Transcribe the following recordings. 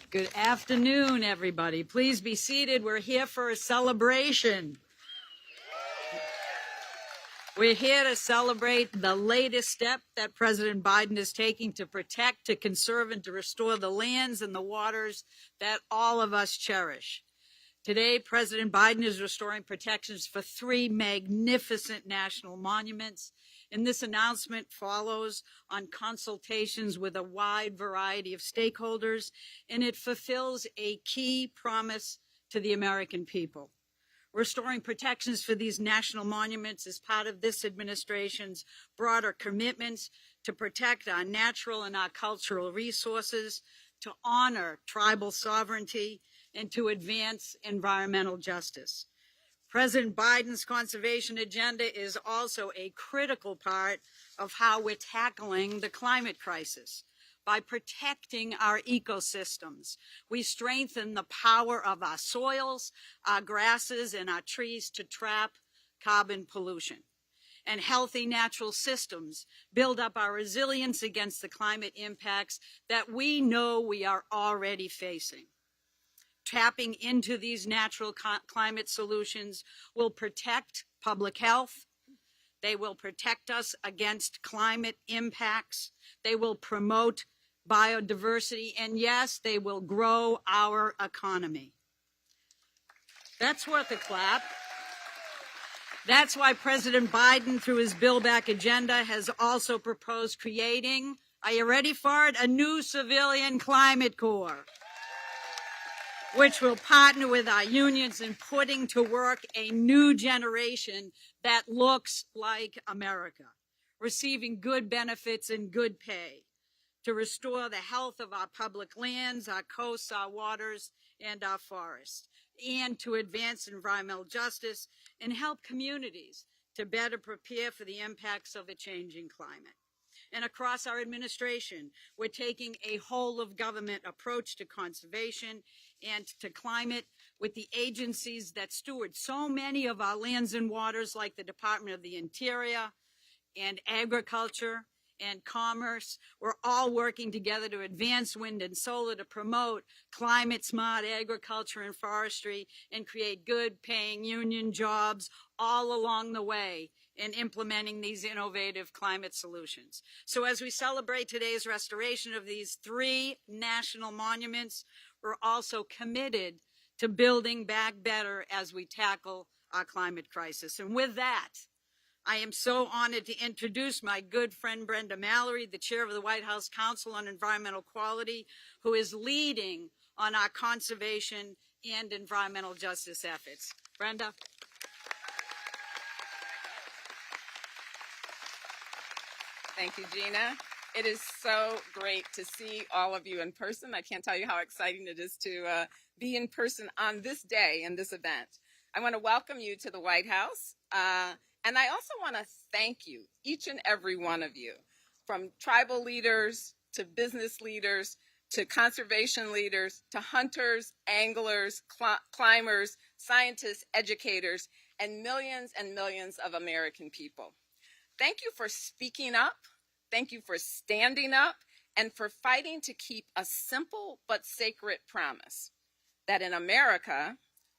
Good afternoon, everybody. Please be seated. We're here for a celebration. We're here to celebrate the latest step that President Biden is taking to protect, to conserve, and to restore the lands and the waters that all of us cherish. Today, President Biden is restoring protections for 3 magnificent national monuments, and this announcement follows on consultations with a wide variety of stakeholders, and it fulfills a key promise to the American people. Restoring protections for these national monuments is part of this administration's broader commitments to protect our natural and our cultural resources, to honor tribal sovereignty, and to advance environmental justice. President Biden's conservation agenda is also a critical part of how we're tackling the climate crisis. By protecting our ecosystems, we strengthen the power of our soils, our grasses, and our trees to trap carbon pollution. And healthy natural systems build up our resilience against the climate impacts that we know we are already facing. Tapping into these natural climate solutions will protect public health. They will protect us against climate impacts. They will promote biodiversity, and yes, they will grow our economy. That's worth a clap. That's why President Biden, through his Build Back agenda, has also proposed creating, are you ready for it, a new civilian climate corps, which will partner with our unions in putting to work a new generation that looks like America, receiving good benefits and good pay, to restore the health of our public lands, our coasts, our waters, and our forests, and to advance environmental justice and help communities to better prepare for the impacts of a changing climate. And across our administration, we're taking a whole-of-government approach to conservation and to climate with the agencies that steward so many of our lands and waters, like the Department of the Interior and Agriculture and Commerce. We're all working together to advance wind and solar, to promote climate-smart agriculture and forestry, and create good-paying union jobs all along the way in implementing these innovative climate solutions. So as we celebrate today's restoration of these 3 national monuments, we're also committed to building back better as we tackle our climate crisis. And with that, I am so honored to introduce my good friend Brenda Mallory, the chair of the White House Council on Environmental Quality, who is leading on our conservation and environmental justice efforts. Brenda. Thank you, Gina. It is so great to see all of you in person. I can't tell you how exciting it is to be in person on this day and this event. I want to welcome you to the White House. And I also want to thank you, each and every one of you, from tribal leaders to business leaders to conservation leaders to hunters, anglers, climbers, scientists, educators, and millions of American people. Thank you for speaking up. Thank you for standing up and for fighting to keep a simple but sacred promise that in America,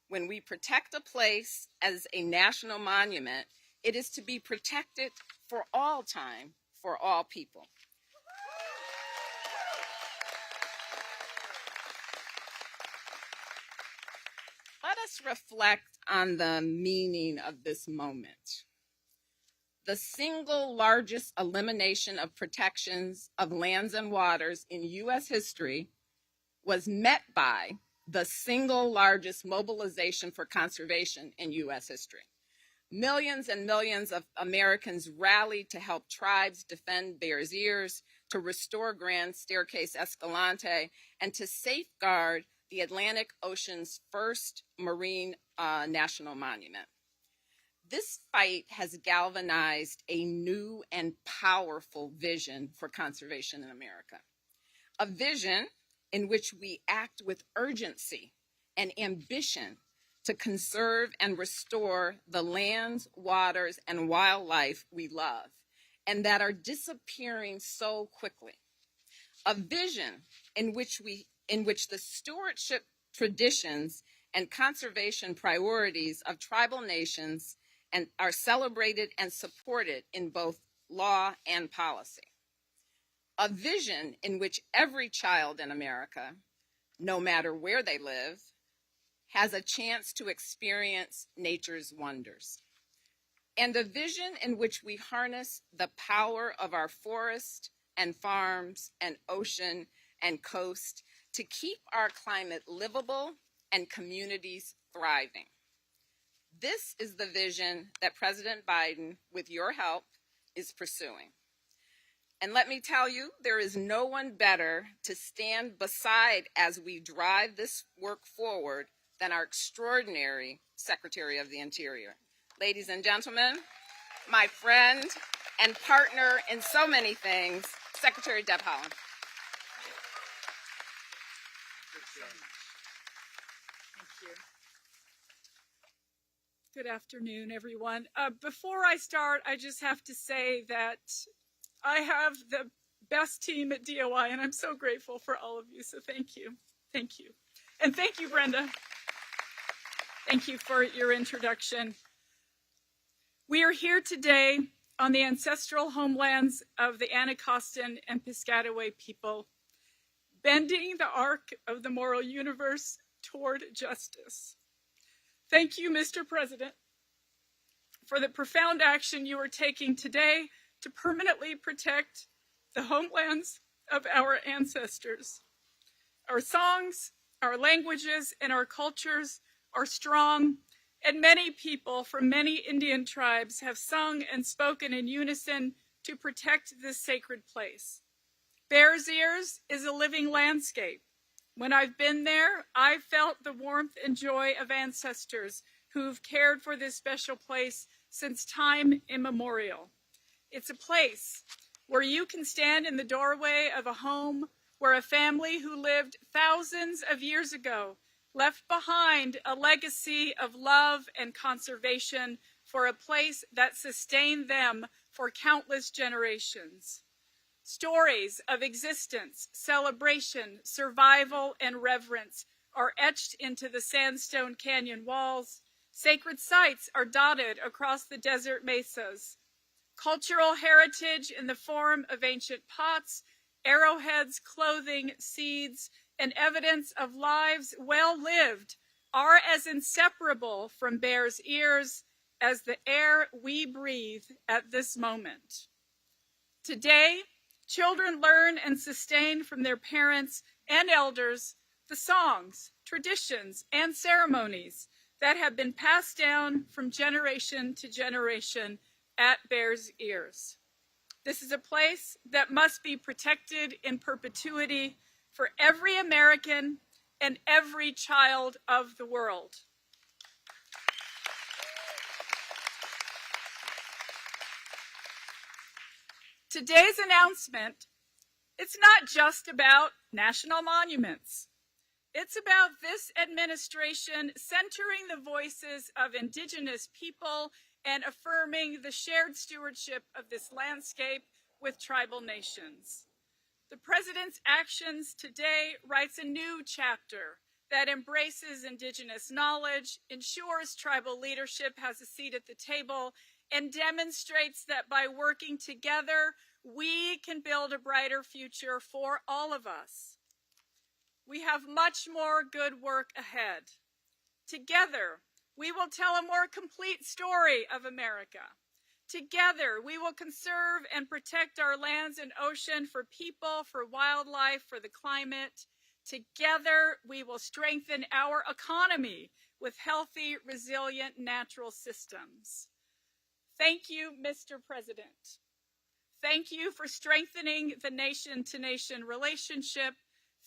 when we protect a place as a national monument, it is to be protected for all time, for all people. Let us reflect on the meaning of this moment. The single largest elimination of protections of lands and waters in U.S. history was met by the single largest mobilization for conservation in U.S. history. Millions and millions of Americans rallied to help tribes defend Bears Ears, to restore Grand Staircase Escalante, and to safeguard the Atlantic Ocean's first marine national monument. This fight has galvanized a new and powerful vision for conservation in America, a vision in which we act with urgency and ambition to conserve and restore the lands, waters, and wildlife we love and that are disappearing so quickly. A vision in which we in which the stewardship traditions and conservation priorities of tribal nations are celebrated and supported in both law and policy. A vision in which every child in America, no matter where they live, has a chance to experience nature's wonders. And a vision in which we harness the power of our forest and farms and ocean and coast to keep our climate livable and communities thriving. This is the vision that President Biden, with your help, is pursuing. And let me tell you, there is no one better to stand beside as we drive this work forward than our extraordinary Secretary of the Interior. Ladies and gentlemen, my friend and partner in so many things, Secretary Deb Haaland. Thank you. Good afternoon, everyone. Before I start, I just have to say that I have the best team at DOI, and I'm so grateful for all of you, so thank you. Thank you. And thank you, Brenda. Thank you for your introduction. We are here today on the ancestral homelands of the Anacostan and Piscataway people, bending the arc of the moral universe toward justice. Thank you, Mr. President, for the profound action you are taking today to permanently protect the homelands of our ancestors. Our songs, our languages, and our cultures are strong, and many people from many Indian tribes have sung and spoken in unison to protect this sacred place. Bears Ears is a living landscape. When I've been there, I've felt the warmth and joy of ancestors who've cared for this special place since time immemorial. It's a place where you can stand in the doorway of a home where a family who lived thousands of years ago left behind a legacy of love and conservation for a place that sustained them for countless generations. Stories of existence, celebration, survival, and reverence are etched into the sandstone canyon walls. Sacred sites are dotted across the desert mesas. Cultural heritage in the form of ancient pots, arrowheads, clothing, seeds, and evidence of lives well lived are as inseparable from Bears Ears as the air we breathe at this moment. Today, children learn and sustain from their parents and elders the songs, traditions, and ceremonies that have been passed down from generation to generation at Bears Ears. This is a place that must be protected in perpetuity for every American and every child of the world. Today's announcement, it's not just about national monuments. It's about this administration centering the voices of Indigenous people and affirming the shared stewardship of this landscape with tribal nations. The President's actions today writes a new chapter that embraces Indigenous knowledge, ensures tribal leadership has a seat at the table, and demonstrates that by working together, we can build a brighter future for all of us. We have much more good work ahead. Together, we will tell a more complete story of America. Together, we will conserve and protect our lands and ocean for people, for wildlife, for the climate. Together, we will strengthen our economy with healthy, resilient natural systems. Thank you, Mr. President. Thank you for strengthening the nation-to-nation relationship.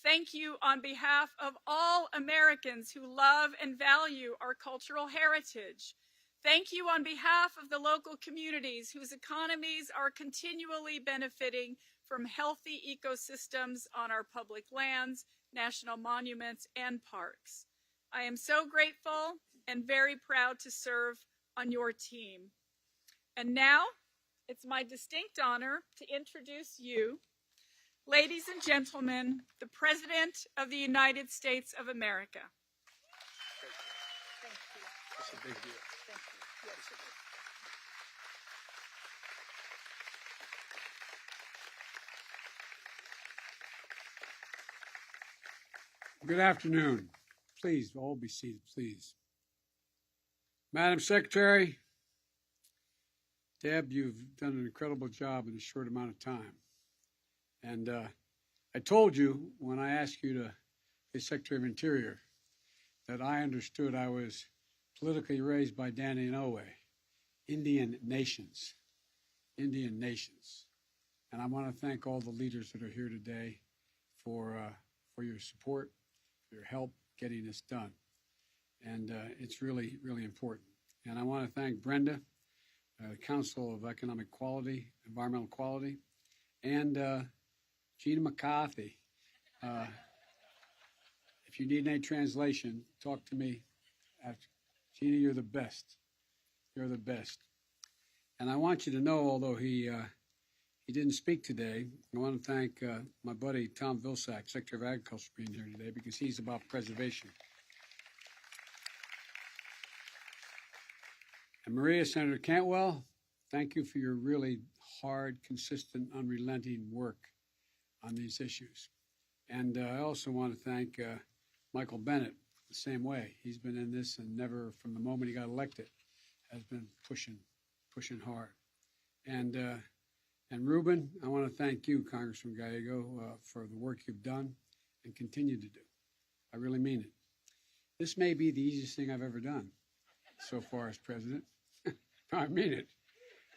Thank you on behalf of all Americans who love and value our cultural heritage. Thank you on behalf of the local communities whose economies are continually benefiting from healthy ecosystems on our public lands, national monuments, and parks. I am so grateful and very proud to serve on your team. And now, it's my distinct honor to introduce you, ladies Ladies and gentlemen, the President of the United States of America. Thank you. That's a big deal. Thank you. Yes, it is. Good afternoon. Please, all be seated, please. Madam Secretary, Deb, you've done an incredible job in a short amount of time. And I told you when I asked you to be Secretary of Interior that I understood I was politically raised by Danny Inouye, Indian nations. Indian nations. And I want to thank all the leaders that are here today for your support, for your help getting this done. And it's really, really important. And I want to thank Brenda, the Council of Economic Quality, Environmental Quality, and Gina McCarthy. If you need any translation, talk to me after. Gina, you're the best. You're the best. And I want you to know, although he didn't speak today, I want to thank my buddy Tom Vilsack, Secretary of Agriculture, for being here today because he's about preservation. And Maria, Senator Cantwell, thank you for your really hard, consistent, unrelenting work on these issues. And I also want to thank Michael Bennett the same way. He's been in this and never, from the moment he got elected, has been pushing hard. And Ruben, I want to thank you, Congressman Gallego, for the work you've done and continue to do. I really mean it. This may be the easiest thing I've ever done so far as president. I mean it.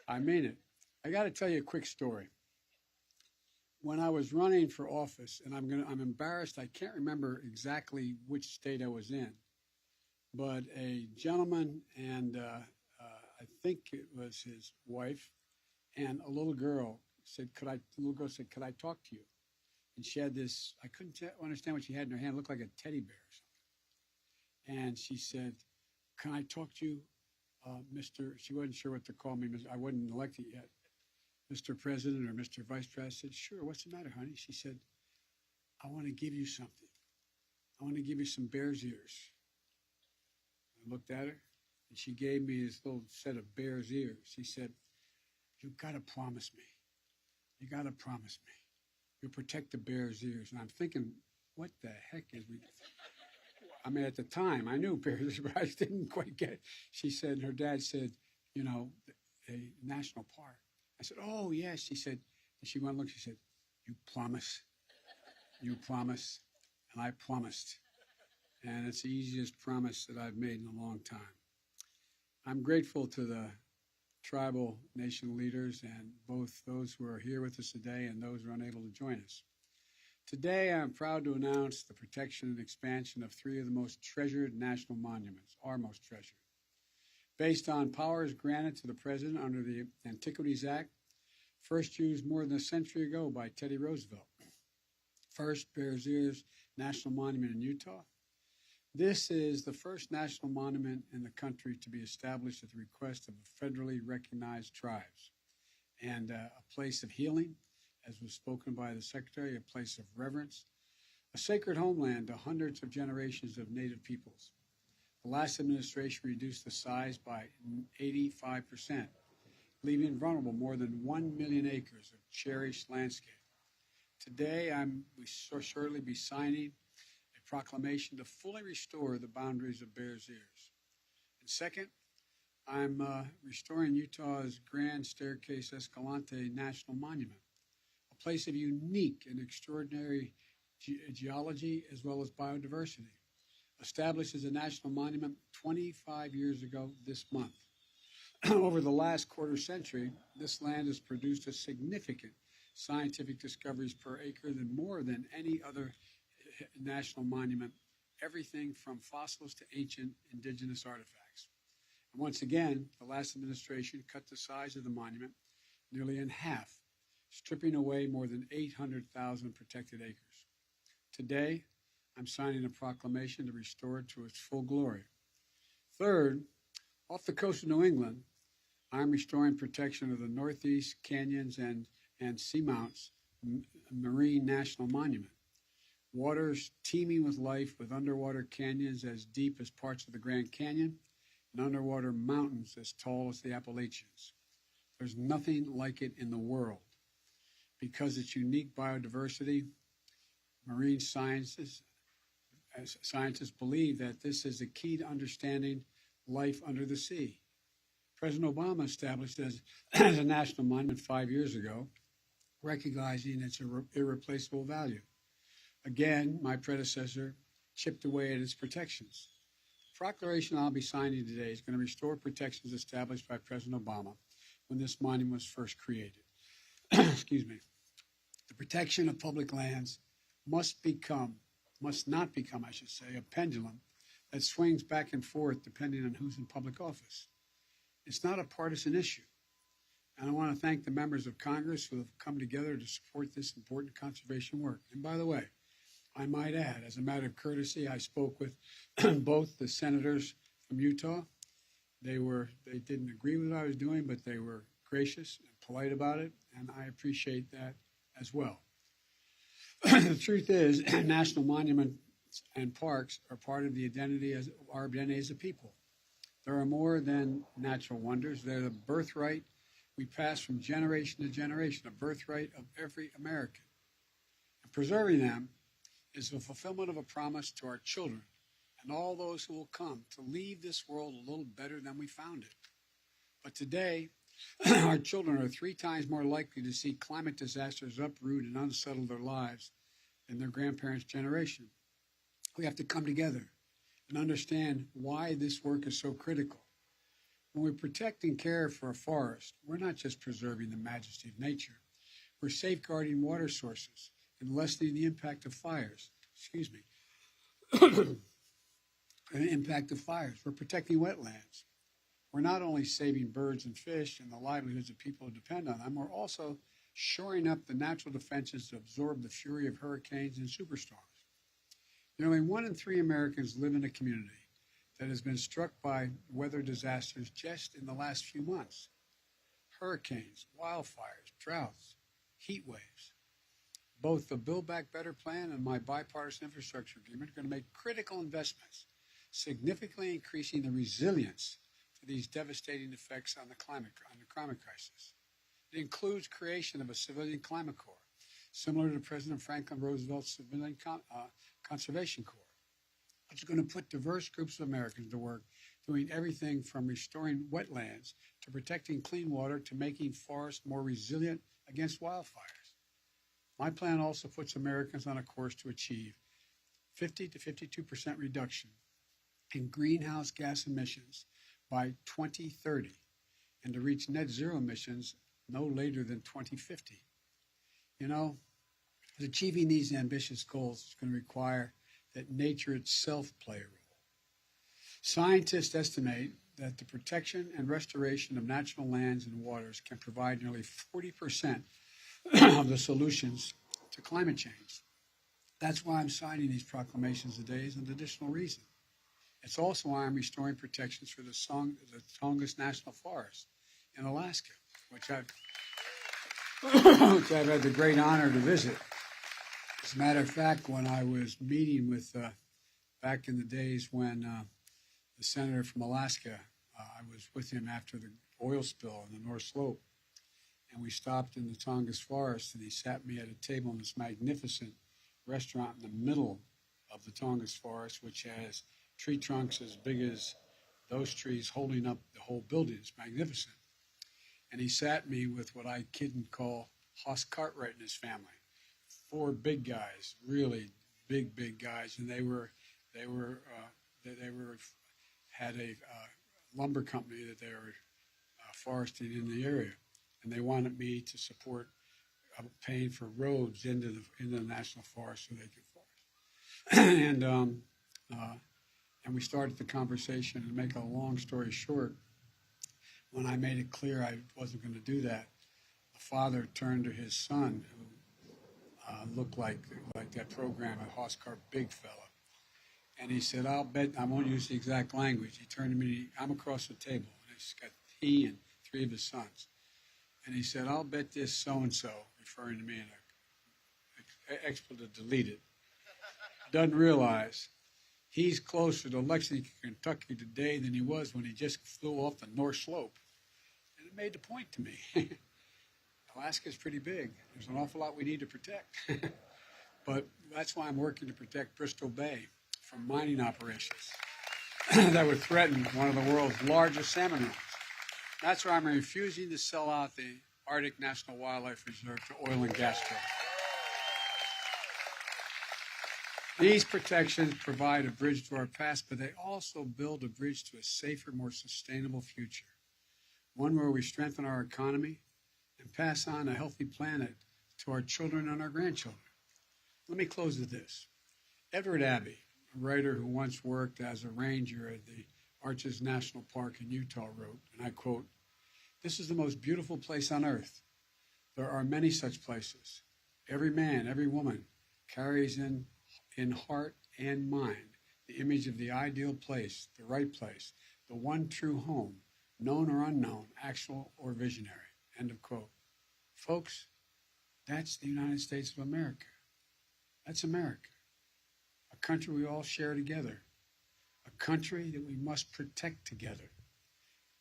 I mean it. I got to tell you a quick story. When I was running for office, and I'm embarrassed, I can't remember exactly which state I was in, but a gentleman and I think it was his wife and a little girl said, could I talk to you? And she had this, I couldn't understand what she had in her hand. It looked like a teddy bear or something. And she said, can I talk to you, Mr. She wasn't sure what to call me. I wasn't elected yet. Mr. President or Mr. Vice President. I said, sure, what's the matter, honey? She said, I want to give you something. I want to give you some bear's ears. I looked at her, and she gave me this little set of bear's ears. She said, you've got to promise me. You got to promise me. You'll protect the bear's ears. And I'm thinking, what the heck is we... I mean, at the time, I knew bear's ears, but I didn't quite get it. She said, her dad said, you know, a national park. I said, oh, yes. She said, and she went and looked, she said, you promise? You promise? And I promised. And it's the easiest promise that I've made in a long time. I'm grateful to the tribal nation leaders and both those who are here with us today and those who are unable to join us. Today, I'm proud to announce the protection and expansion of three of the most treasured national monuments, our most treasured. Based on powers granted to the President under the Antiquities Act, first used more than a century ago by Teddy Roosevelt. First, Bears Ears National Monument in Utah. This is the first national monument in the country to be established at the request of federally recognized tribes, and a place of healing, as was spoken by the Secretary, a place of reverence, a sacred homeland to hundreds of generations of Native peoples. The last administration reduced the size by 85%, leaving vulnerable more than 1 million acres of cherished landscape. Today, we shall shortly be signing a proclamation to fully restore the boundaries of Bears Ears. And second, I'm restoring Utah's Grand Staircase Escalante National Monument, a place of unique and extraordinary geology as well as biodiversity. Established as a national monument 25 years ago this month. Over the last quarter century, this land has produced a significant scientific discoveries per acre than more than any other national monument, everything from fossils to ancient indigenous artifacts. And once again, the last administration cut the size of the monument nearly in half, stripping away more than 800,000 protected acres. Today, I'm signing a proclamation to restore it to its full glory. Third, off the coast of New England, I'm restoring protection of the northeast canyons and seamounts marine national monument. Waters teeming with life, with underwater canyons as deep as parts of the Grand Canyon and underwater mountains as tall as the Appalachians. There's nothing like it in the world. Because its unique biodiversity, marine scientists believe that this is the key to understanding life under the sea. President Obama established it as a national monument 5 years ago, recognizing its irreplaceable value. Again, my predecessor chipped away at its protections. The proclamation I'll be signing today is going to restore protections established by President Obama when this monument was first created. Excuse me. The protection of public lands must not become, a pendulum that swings back and forth depending on who's in public office. It's not a partisan issue. And I want to thank the members of Congress who have come together to support this important conservation work. And by the way, I might add, as a matter of courtesy, I spoke with both the senators from Utah. They didn't agree with what I was doing, but they were gracious and polite about it, and I appreciate that as well. The truth is, national monuments and parks are part of our identity as a people. There are more than natural wonders. They're the birthright we pass from generation to generation, a birthright of every American. And preserving them is the fulfillment of a promise to our children and all those who will come to leave this world a little better than we found it. But today, our children are 3 times more likely to see climate disasters uproot and unsettle their lives than their grandparents' generation. We have to come together and understand why this work is so critical. When we protect and care for a forest, we're not just preserving the majesty of nature. We're safeguarding water sources and lessening the impact of fires. The impact of fires. We're protecting wetlands. We're not only saving birds and fish and the livelihoods of people who depend on them, we're also shoring up the natural defenses to absorb the fury of hurricanes and superstorms. Nearly 1 in 3 Americans live in a community that has been struck by weather disasters just in the last few months. Hurricanes, wildfires, droughts, heat waves. Both the Build Back Better plan and my bipartisan infrastructure agreement are going to make critical investments, significantly increasing the resilience to these devastating effects on the climate crisis. It includes creation of a civilian climate corps, similar to President Franklin Roosevelt's civilian conservation corps, which is going to put diverse groups of Americans to work doing everything from restoring wetlands to protecting clean water to making forests more resilient against wildfires. My plan also puts Americans on a course to achieve 50 to 52% reduction in greenhouse gas emissions by 2030 and to reach net zero emissions no later than 2050. You know, achieving these ambitious goals is going to require that nature itself play a role. Scientists estimate that the protection and restoration of natural lands and waters can provide nearly 40% of the solutions to climate change. That's why I'm signing these proclamations today as an additional reason. It's also why I'm restoring protections for the Tongass National Forest in Alaska, which I've had the great honor to visit. As a matter of fact, when I was meeting with, back in the days when the senator from Alaska, I was with him after the oil spill on the North Slope, and we stopped in the Tongass Forest, and he sat me at a table in this magnificent restaurant in the middle of the Tongass Forest, which has tree trunks as big as those trees holding up the whole building. It's magnificent. And he sat me with what I kid and call Hoss Cartwright and his family. 4 big guys, really big guys, and they had a lumber company that they were foresting in the area, and they wanted me to support paying for roads into the national forest so they could forest. And we started the conversation. And to make a long story short, when I made it clear I wasn't going to do that, the father turned to his son, who looked like that program at Hoskart, big fella. And he said, I'll bet, I won't use the exact language. He turned to me, I'm across the table. And he's got he and 3 of his sons. And he said, I'll bet this so-and-so, referring to me, and expletive deleted, doesn't realize he's closer to Lexington, Kentucky today than he was when he just flew off the North Slope. And it made the point to me. Alaska's pretty big. There's an awful lot we need to protect. But that's why I'm working to protect Bristol Bay from mining operations that would threaten one of the world's largest salmon runs. That's why I'm refusing to sell out the Arctic National Wildlife Reserve to oil and gas drilling. These protections provide a bridge to our past, but they also build a bridge to a safer, more sustainable future, one where we strengthen our economy and pass on a healthy planet to our children and our grandchildren. Let me close with this. Edward Abbey, a writer who once worked as a ranger at the Arches National Park in Utah, wrote, and I quote, "This is the most beautiful place on earth. There are many such places. Every man, every woman carries in heart and mind the image of the ideal place, the right place, the one true home, known or unknown, actual or visionary." End of quote. Folks, that's the United States of America. That's America, a country we all share together, a country that we must protect together.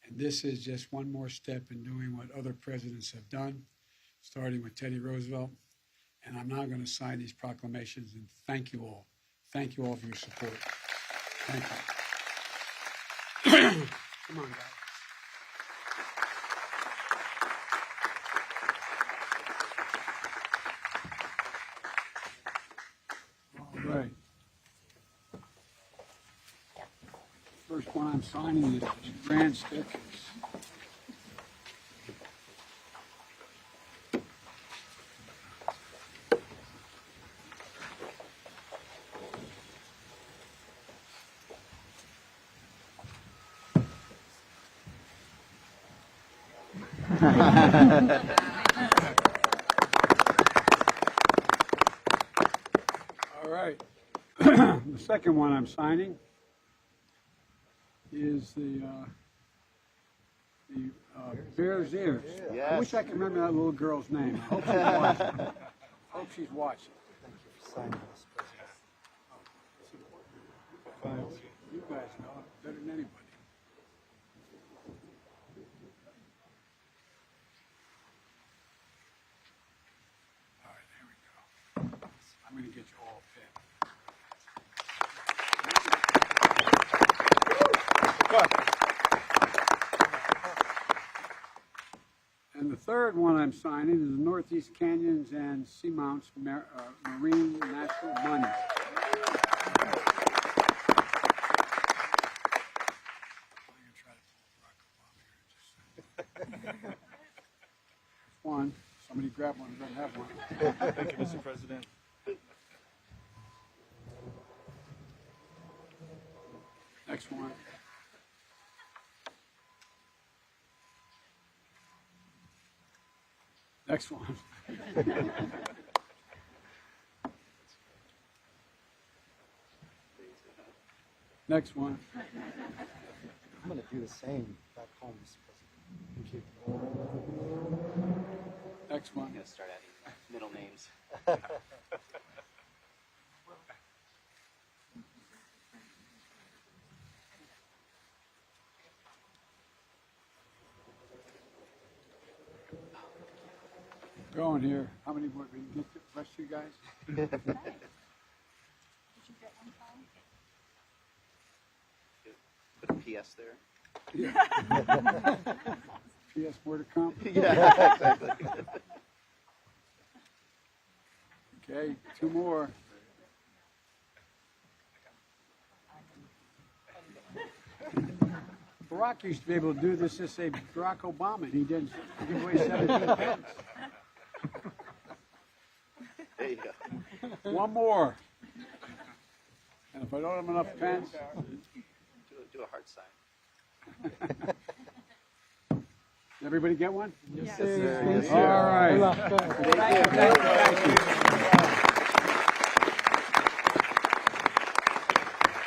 And this is just one more step in doing what other presidents have done, starting with Teddy Roosevelt. And I'm now going to sign these proclamations and thank you all. Thank you all for your support. Thank you. Come on, guys. All right. First one I'm signing is this grand staircase. All right. The second one I'm signing is the Bear's Ears. Yes. I wish I could remember that little girl's name. I hope she's watching. Hope she's watching. Thank you for signing this, President. You guys know it better than anybody. All right, there we go. I'm going to get you all a pen. And the third one I'm signing is the Northeast Canyons and Seamounts Marine National Monument. One. Somebody grab one who doesn't have one. Thank you, Mr. President. Next one. Next one. Next one. I'm going to do the same back home, Mr. President. Thank you. Next one. I'm going to start adding middle names. Going here. How many more? We can get the rest of you guys? Put a PS there. Yeah. PS more to come? Yeah, exactly. Okay, two more. Barack used to be able to do this to say Barack Obama. He didn't give away 17 pence. There you go. One more. And if I don't have enough pens, Do a heart sign. everybody get one? Yes, sir. Yes, All right.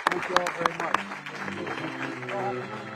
Thank you all very much.